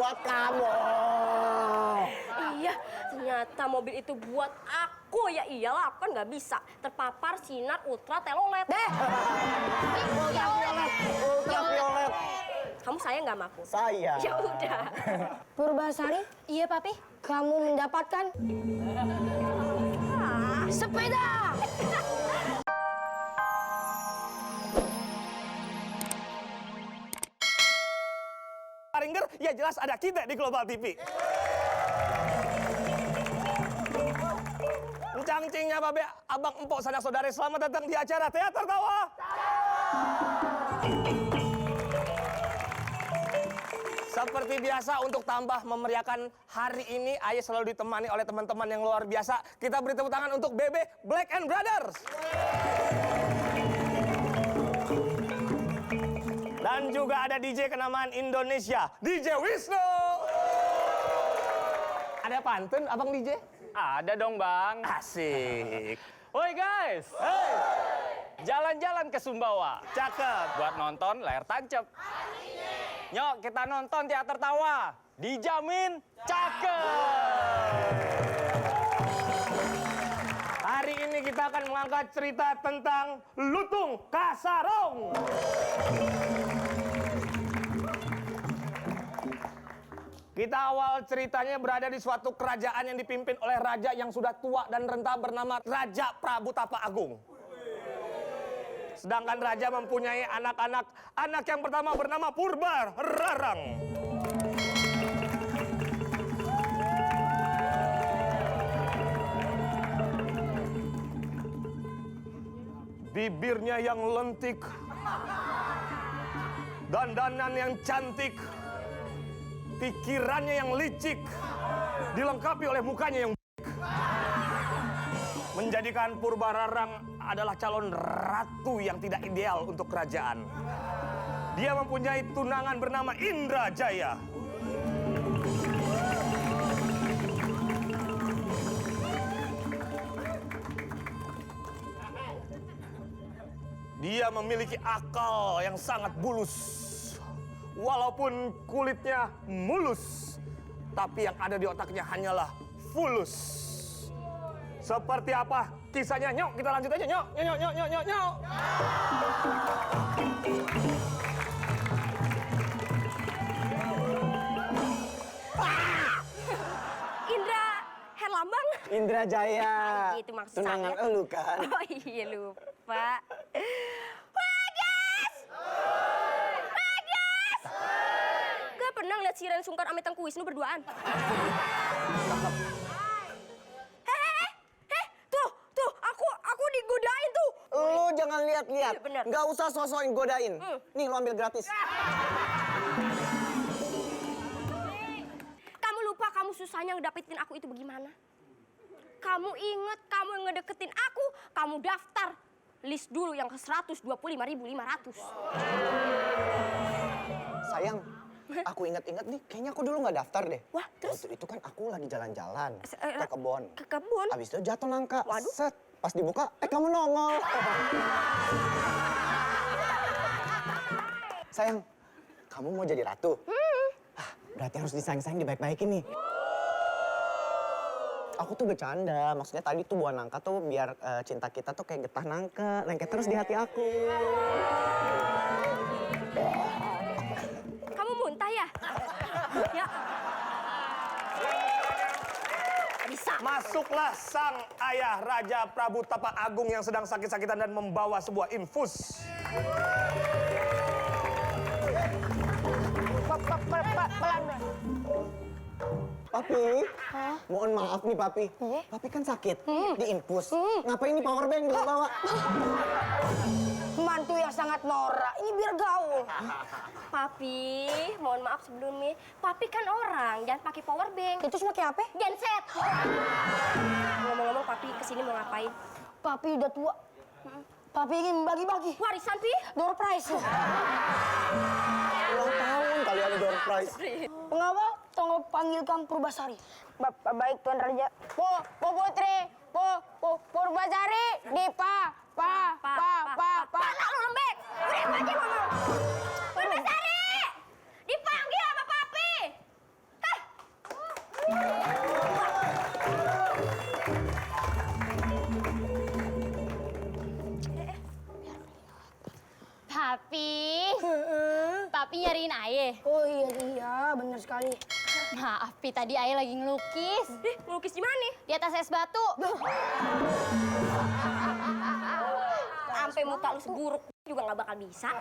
buat kamu. Iya, ternyata mobil itu buat aku. Ya iyalah, aku kan nggak bisa terpapar sinar ultraviolet. Ultraviolet. Kamu sayang nggak sama aku? Saya. Ya udah. Purbasari, iya papi. Kamu mendapatkan sepeda. Ringer, ya jelas ada kita di Global TV. Encang-cingnya babe, abang empok sanak saudari, selamat datang di acara Teater Tawa. Seperti biasa untuk tambah memeriahkan hari ini, Ayah selalu ditemani oleh teman-teman yang luar biasa. Kita beri tepuk tangan untuk Bebe Black and Brothers. Dan juga ada DJ kenamaan Indonesia, DJ Wisnu. Ada pantun, abang DJ? Ada dong, Bang. Asik. Woi guys, jalan-jalan ke Sumbawa. Cakep. Buat nonton layar tancap. Nyok, kita nonton Teater Tawa. Dijamin cakep. Hari ini kita akan mengangkat cerita tentang Lutung Kasarong. Kita awal ceritanya berada di suatu kerajaan yang dipimpin oleh raja yang sudah tua dan renta bernama Raja Prabu Tapa Agung. Sedangkan raja mempunyai anak-anak. Anak yang pertama bernama Purba Rarang. Bibirnya yang lentik, dandanan yang cantik, pikirannya yang licik, dilengkapi oleh mukanya yang baik, menjadikan Purbararang adalah calon ratu yang tidak ideal untuk kerajaan. Dia mempunyai tunangan bernama Indrajaya. Dia memiliki akal yang sangat bulus. Walaupun kulitnya mulus, tapi yang ada di otaknya hanyalah fulus. Seperti apa kisahnya? Nyok, kita lanjut aja, nyok. Nyok, nyok, nyok, nyok, nyok. Indra Herlambang. Indrajaya. Gitu maksudnya. Tunangan elu kan? Oh iya lupa. Gak pernah ngeliat si Ren Sungkar sama Tengku Wisnu berduaan. Tuh, aku digodain tuh. Lu jangan lihat-lihat. Iya, bener. Nggak usah sosokin godain. Nih, lu ambil gratis. Kamu lupa kamu susahnya ngedapetin aku itu bagaimana? Kamu inget kamu yang ngedeketin aku, kamu daftar list dulu yang ke 125.500. Sayang, aku inget-inget nih, kayaknya aku dulu nggak daftar deh. Wah, terus? Waktu itu kan aku lagi jalan-jalan ke kebun. Ke kebun? Abis itu jatuh nangka. Waduh. Set, pas dibuka, kamu nongol. Sayang, kamu mau jadi ratu? Berarti harus disayang-sayang, dibaik-baikin nih. Aku tuh bercanda, maksudnya tadi tuh buah nangka tuh biar cinta kita tuh kayak getah nangka, lengket terus di hati aku. Kamu muntah ya? Ya. Bisa. Masuklah sang ayah Raja Prabu Tapa Agung yang sedang sakit-sakitan dan membawa sebuah infus. Papi, mohon maaf nih Papi. Papi kan sakit, diinfus. Ngapain nih power bank bawa? Mantu yang sangat norak. Ini biar gaul. Papi, mohon maaf sebelumnya. Papi kan orang, jangan pakai power bank. Itu semua kayak apa? Genset. Ngomong-ngomong, Papi kesini mau ngapain? Papi udah tua. Papi ingin bagi-bagi. Warisan, Pi? Door prize. Ulang tahun kali ada door prize. Pengawal, tolong panggilkan Purbasari. Baik Tuan Raja. Po Putri, Purbasari, Pa. Pala lu lembek! Udah aja ngomong. Purbasari! Dipanggil sama Papi! Papi. Papi nyariin Aye. Oh iya, benar sekali. Maaf, Pi, tadi Aye lagi ngelukis. Ngelukis di mana? Di atas es batu. Sampai muka lu seburuk juga nggak bakal bisa.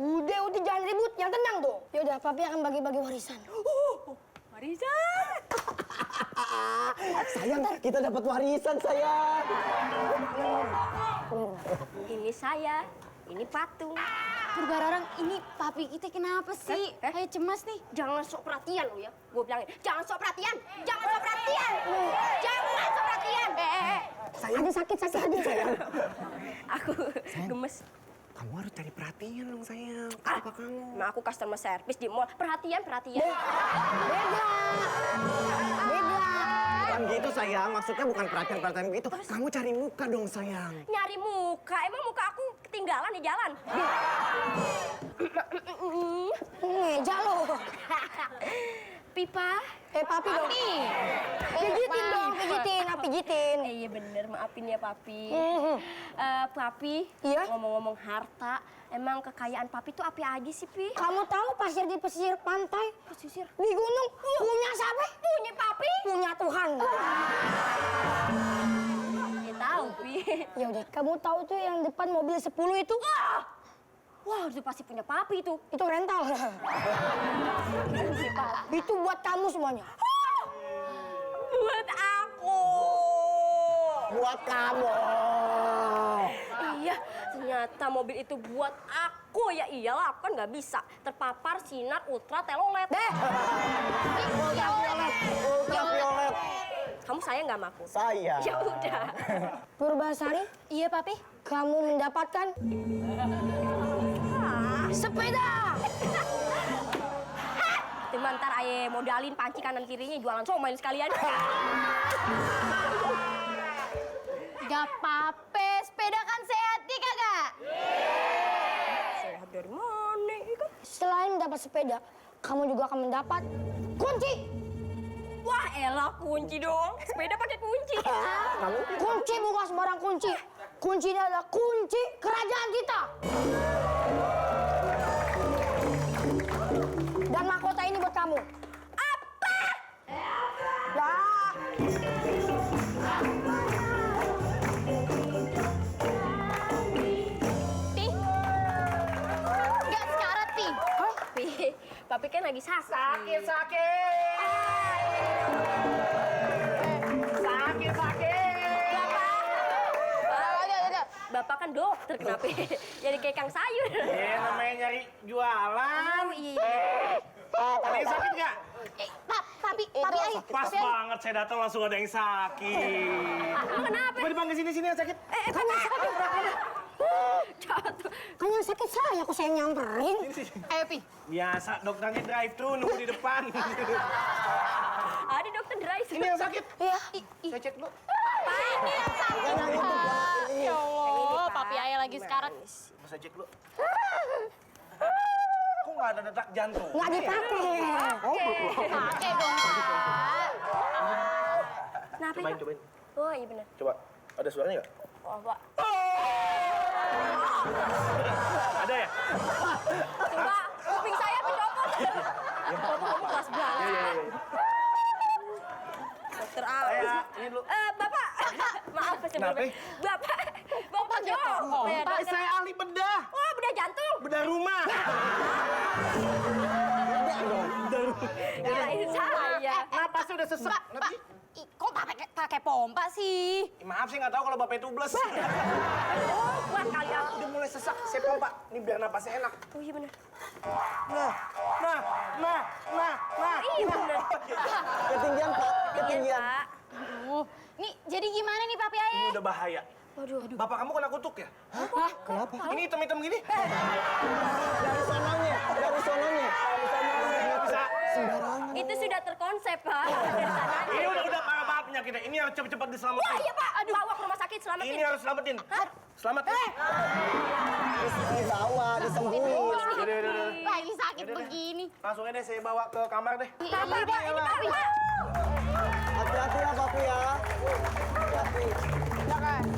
Udah jangan ribut, yang tenang tuh. Yaudah, Papi akan bagi-bagi warisan. Warisan. Sayang, kita dapat warisan, sayang. Ini saya, ini patung. Purbararang, ini papi kita kenapa sih? Kayak cemas nih. Jangan sok perhatian lu ya. Gue bilangin, jangan sok perhatian. Jangan sok perhatian. Jangan sok perhatian. Sayang, sakit aja, sayang. Aku gemes. Kamu harus cari perhatian dong, sayang. Apa kamu? Nah, aku customer service di mall. Perhatian. Bukan gitu, sayang. Maksudnya bukan perhatian gitu. Kamu cari muka dong, sayang. Nyari muka. Emang muka aku ketinggalan di jalan? Ngeja lo. Pipa. Papi dong. Pijitin dong, pijitin. Iya bener, maafin ya Papi. Papi, Iya? ngomong-ngomong harta, emang kekayaan Papi tuh apa aja sih, Pi? Kamu tahu pasir di pesisir pantai? Pesisir. Di gunung. Punya siapa? Punya Papi. Punya Tuhan. Ya tahu, Pi. Ya udah, kamu tahu tuh yang depan mobil 10 itu? Wah, itu pasti punya Papi itu. Itu rental. Itu buat kamu semuanya. Buat aku. Buat kamu. Iya, ternyata mobil itu buat aku. Ya iyalah, aku kan nggak bisa terpapar sinar ultraviolet. Ultraviolet. Kamu sayang nggak sama aku? Sayang. Ya udah. Purbasari, Iya, Papi. kamu mendapatkan sepeda. Cuma ntar aye modalin panci kanan kirinya jualan somai sekalian. Gak apa-apa, sepeda kan sehat nih kagak? Sehat dari mana? Kan? Selain mendapat sepeda, kamu juga akan mendapat kunci. Wah, elah kunci dong. Sepeda pakai kunci. Kunci bukan sembarang kunci. Kuncinya adalah kunci kerajaan kita. Dan mahkota ini buat kamu. Apa? Ya. Pi. Gak sekarat, Pi. Papi kan lagi sakit. Bapak kan dokter, kenapa? Jadi kayak Kang Sayur. Ya namanya nyari jualan. Oh iya. Ada yang sakit nggak? Papi Aye. Pas banget saya datang langsung ada yang sakit. Kenapa? Coba dipanggil sini yang sakit. Kan yang sakit. Kan yang sakit saya, kok saya nyamperin. Ayo, Pi. Biasa dokternya drive thru nunggu di depan. Ada dokter drive. Ini yang sakit. Iya. Saya cek dulu. Ini yang sakit, Pak. Ya Allah, Papi Aye lagi sekarat. Saya cek dulu. Kok nggak ada detak jantung? Nggak dipakai. Pakai dong, Pak. Kenapa Cobain, itu? cobain. Oh iya benar. Coba. Ada suaranya nggak? Oh, Pak. Ada ya? Coba kuping saya pencopot. Kamu kelas banget. Dokter Saya Aus. ini dulu. Bapak. Maaf sebelumnya. Kenapa? Bapak dong. Pak, saya ahli bedah. Oh, bedah jantung. Bedah rumah. Kirain saya. Napasnya udah sesek. Nanti. Kok pakai pompa sih? Maaf, saya nggak tahu kalau Bapak itu bles. Oh, kuat kali aku. Udah mulai sesak, saya pompa. Ini biar napasnya enak. Oh iya benar. Nah. Iya benar. Ketinggian, Pak. Ketinggian. Pak. Aduh, nih jadi gimana nih Papi Aye? Ini udah bahaya. Waduh. Bapak kamu kena kutuk ya? Kenapa? Ini hitam-hitam gini. Dari sononya. Bisa. Sembarangan. Itu sudah terkonsep, Pak. Dari sananya. Ini udah parah banget penyakitnya. Ini harus cepet-cepet Wah, diselamatin. iya, Pak. Bawa ke rumah sakit, selamatin. Ini harus selamatin. Selamatin. Dibawa, disembuhin. Udah. Lagi sakit begini. Langsung aja deh saya bawa ke kamar deh. Pak, ini Pak. Hati-hati ya, Papi ya. Hati-hati.